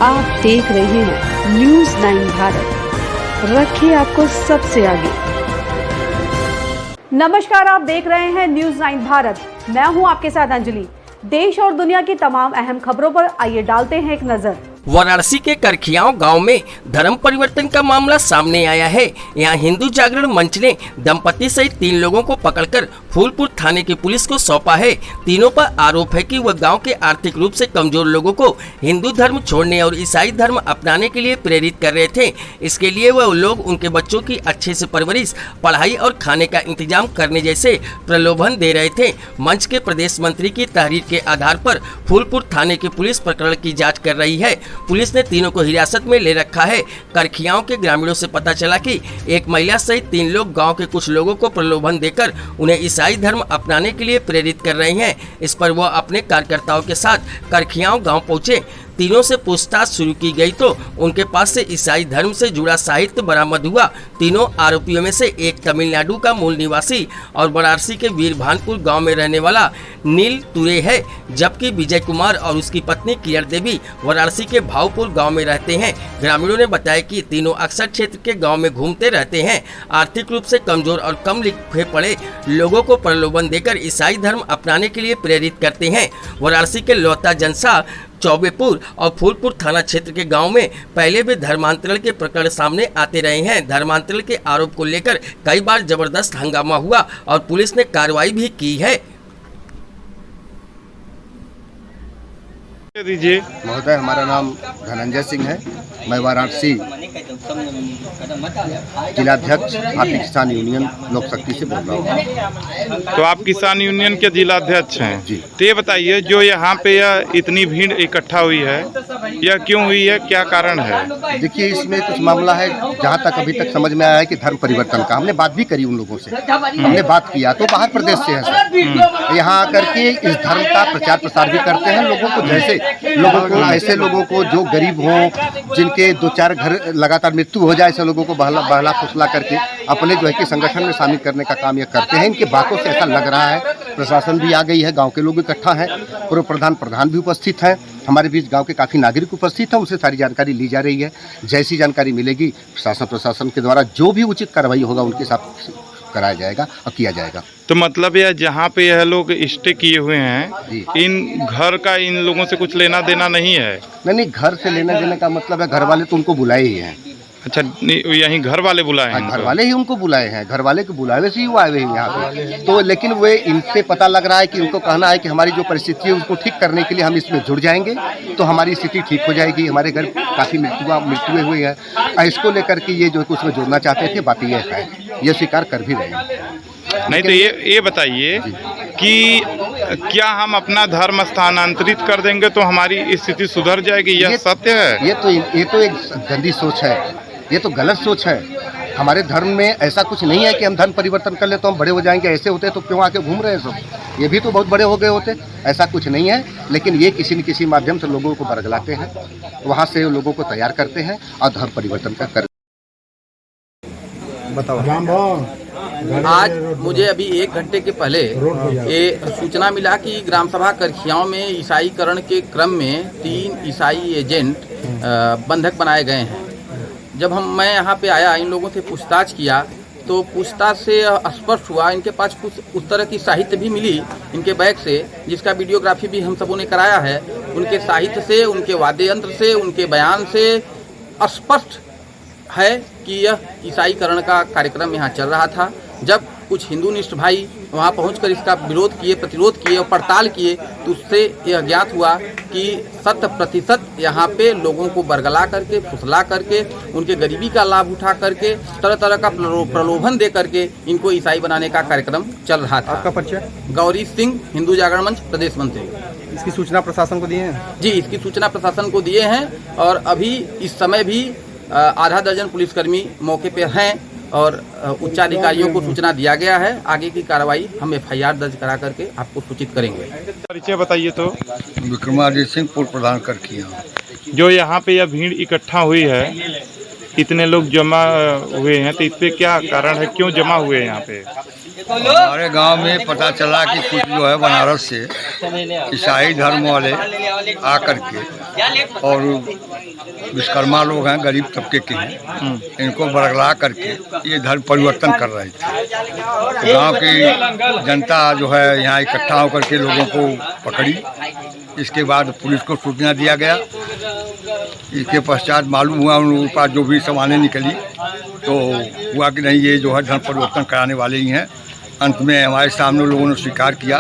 आप देख रहे हैं न्यूज़ 9 भारत, रखिए आपको सबसे आगे। नमस्कार, आप देख रहे हैं न्यूज़ 9 भारत। मैं हूं आपके साथ अंजलि। देश और दुनिया की तमाम अहम खबरों पर आइए डालते हैं एक नजर। वाराणसी के करखियाव गांव में धर्म परिवर्तन का मामला सामने आया है। यहां हिंदू जागरण मंच ने दंपति सहित 3 लोगों को पकड़कर फूलपुर थाने की पुलिस को सौंपा है। तीनों पर आरोप है कि वह गांव के आर्थिक रूप से कमजोर लोगों को हिंदू धर्म छोड़ने और ईसाई धर्म अपनाने के लिए प्रेरित कर रहे थे। इसके लिए वह लोग उनके बच्चों की अच्छे से परवरिश, पढ़ाई और खाने का इंतजाम करने जैसे प्रलोभन दे रहे थे। मंच के प्रदेश मंत्री की तहरीर के आधार पर फूलपुर थाने की पुलिस प्रकरण की जाँच कर रही है। पुलिस ने तीनों को हिरासत में ले रखा है। करखियाव के ग्रामीणों से पता चला कि एक महिला सहित 3 लोग गांव के कुछ लोगों को प्रलोभन देकर उन्हें ईसाई धर्म अपनाने के लिए प्रेरित कर रहे हैं। इस पर वह अपने कार्यकर्ताओं के साथ करखियाव गांव पहुंचे। तीनों से पूछताछ शुरू की गई तो उनके पास से ईसाई धर्म से जुड़ा साहित्य बरामद हुआ। तीनों आरोपियों में से एक तमिलनाडु का मूल निवासी और वाराणसी के वीरभानपुर गांव में रहने वाला नील तुरे है, जबकि विजय कुमार और उसकी पत्नी किरण देवी वाराणसी के भावपुर गांव में रहते हैं। ग्रामीणों ने बताया कि तीनों अक्सर क्षेत्र के गाँव में घूमते रहते हैं। आर्थिक रूप से कमजोर और कम लिखे पढ़े लोगों को प्रलोभन देकर ईसाई धर्म अपनाने के लिए प्रेरित करते हैं। वाराणसी के लौता जनसा, चौबेपुर और फूलपुर थाना क्षेत्र के गांव में पहले भी धर्मांतरण के प्रकरण सामने आते रहे हैं। धर्मांतरण के आरोप को लेकर कई बार जबरदस्त हंगामा हुआ और पुलिस ने कार्रवाई भी की है। दीजिए महोदय, हमारा नाम धनंजय सिंह है। मैं वाराणसी जिलाध्यक्ष भारतीय किसान यूनियन लोक शक्ति से बोल रहा हूँ। तो आप किसान यूनियन के जिलाध्यक्ष हैं जी। तो ये बताइए, जो यहाँ पे यह इतनी भीड़ इकट्ठा हुई है, यह क्यों हुई है, क्या कारण है? देखिए, इसमें कुछ मामला है। जहाँ तक अभी तक समझ में आया है कि धर्म परिवर्तन का हमने बात भी करी उन लोगों से, हमने बात किया तो बाहर प्रदेश से है सर। यहाँ आकर के इस धर्म का प्रचार प्रसार भी करते हैं लोगों को, जैसे ऐसे लोगों को जो गरीब हों, जिनके 2-4 घर लगातार मृत्यु हो जाए, ऐसे लोगों को बहला फुसला करके अपने जो है कि संगठन में शामिल करने का काम ये करते हैं। इनके बातों से ऐसा लग रहा है। प्रशासन भी आ गई है, गांव के लोग इकट्ठा हैं, पूर्व प्रधान भी उपस्थित हैं, हमारे बीच गांव के काफ़ी नागरिक उपस्थित हैं, उनसे सारी जानकारी ली जा रही है। जैसी जानकारी मिलेगी प्रशासन के द्वारा जो भी उचित कार्रवाई होगा उनके साथ कराया जाएगा और किया जाएगा। तो मतलब यह जहाँ पे यह लोग स्टे किए हुए हैं, इन घर का इन लोगों से कुछ लेना देना नहीं है? नहीं, घर से लेने देने का मतलब है घर वाले तो उनको बुलाए ही हैं। अच्छा, यहीं घर वाले बुलाए हैं? घर वाले ही उनको बुलाए हैं, घर वाले के बुलावे से ही वो आए हुए हैं यहाँ पे। तो लेकिन वे इनसे पता लग रहा है कि उनको कहना है कि हमारी जो परिस्थिति है उसको ठीक करने के लिए हम इसमें जुड़ जाएंगे तो हमारी स्थिति ठीक हो जाएगी। हमारे घर काफ़ी मृत्यु हुई है, इसको लेकर के ये जो उसमें जोड़ना चाहते थे, बात ये है, ये स्वीकार कर भी रहे हैं। नहीं तो ये बताइए कि क्या हम अपना धर्म स्थानांतरित कर देंगे तो हमारी स्थिति सुधर जाएगी? यह सत्य है? ये तो एक गंदी सोच है, ये तो गलत सोच है। हमारे धर्म में ऐसा कुछ नहीं है कि हम धर्म परिवर्तन कर ले तो हम बड़े हो जाएंगे। ऐसे होते तो क्यों आके घूम रहे हैं सब? ये भी तो बहुत बड़े हो गए होते। ऐसा कुछ नहीं है, लेकिन ये किसी न किसी माध्यम से लोगों को बरगलाते हैं, वहाँ से लोगों को तैयार करते हैं और धर्म परिवर्तन का कर। बताओ। आज मुझे अभी 1 घंटे के पहले ये सूचना मिला कि ग्राम सभा करखियाव में ईसाईकरण के क्रम में 3 ईसाई एजेंट बंधक बनाए गए हैं। जब मैं यहाँ पे आया, इन लोगों से पूछताछ किया तो पूछताछ से स्पष्ट हुआ इनके पास कुछ उस तरह की साहित्य भी मिली इनके बैग से, जिसका वीडियोग्राफी भी हम सबों ने कराया है। उनके साहित्य से, उनके वाद्य यंत्र से, उनके बयान से स्पष्ट है कि यह ईसाईकरण का कार्यक्रम यहाँ चल रहा था। जब कुछ हिंदूनिष्ठ भाई वहाँ पहुंचकर इसका विरोध किए, प्रतिरोध किए और पड़ताल किए तो उससे यह ज्ञात हुआ कि 100% यहाँ पे लोगों को बरगला करके, फुसला करके, उनके गरीबी का लाभ उठा करके, तरह तरह का प्रलोभन दे करके इनको ईसाई बनाने का कार्यक्रम चल रहा था। आपका परिचय? गौरी सिंह, हिंदू जागरण मंच प्रदेश मंत्री। इसकी सूचना प्रशासन को दिए हैं? जी, इसकी सूचना प्रशासन को दिए हैं और अभी इस समय भी आधा दर्जन पुलिसकर्मी मौके पर हैं और उच्चाधिकारियों को सूचना दिया गया है। आगे की कार्रवाई हम FIR दर्ज करा करके आपको सूचित करेंगे। परिचय बताइए। तो विक्रमादित्य सिंह, पूर्व प्रधान करखियाव। जो यहाँ पे यह भीड़ इकट्ठा हुई है, इतने लोग जमा हुए हैं, तो इस पे क्या कारण है, क्यों जमा हुए हैं यहाँ पे? हमारे गांव में पता चला कि कुछ जो है बनारस से ईसाई धर्म वाले आकर के और विश्वकर्मा लोग हैं, गरीब तबके के हैं, इनको बरगला करके ये धर्म परिवर्तन कर रहे थे। गांव की जनता जो है यहाँ इकट्ठा होकर के लोगों को पकड़ी। इसके बाद पुलिस को सूचना दिया गया। इसके पश्चात मालूम हुआ उन लोगों के पास जो भी सामानें निकली तो हुआ कि नहीं, ये जो है धर्म परिवर्तन कराने वाले ही हैं। अंत में हमारे सामने लोगों ने स्वीकार किया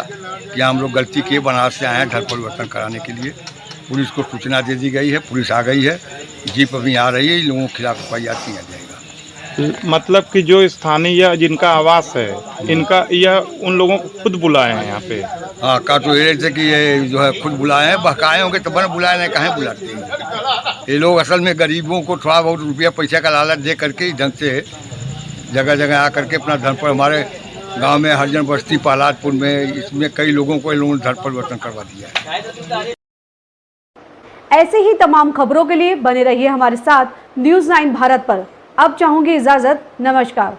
कि हम लोग गलती किए, बनारस से आए हैं धर्म परिवर्तन कराने के लिए। पुलिस को सूचना दे दी गई है, पुलिस आ गई है, जीप अभी आ रही है, इन लोगों के खिलाफ एफआईआर किया जाएगा। मतलब कि जो स्थानीय जिनका आवास है, इनका यह उन लोगों को खुद बुलाए हैं यहाँ पे? हाँ, का तो ये से कि ये जो है खुद बुलाए हैं, बहकाए होंगे तो बन बुलाए नहीं, कहाँ बुलाते हैं। ये लोग असल में गरीबों को थोड़ा बहुत रुपया पैसा का लालच दे करके ढंग से जगह जगह आ करके अपना धर्म पर, हमारे गांव में हरिजन बस्ती पहलादपुर में, इसमें कई लोगों को इन लोगों ने धर्म परिवर्तन करवा दिया है। ऐसे ही तमाम खबरों के लिए बने रहिए हमारे साथ न्यूज़ 9 भारत पर। अब चाहूंगी इजाजत, नमस्कार।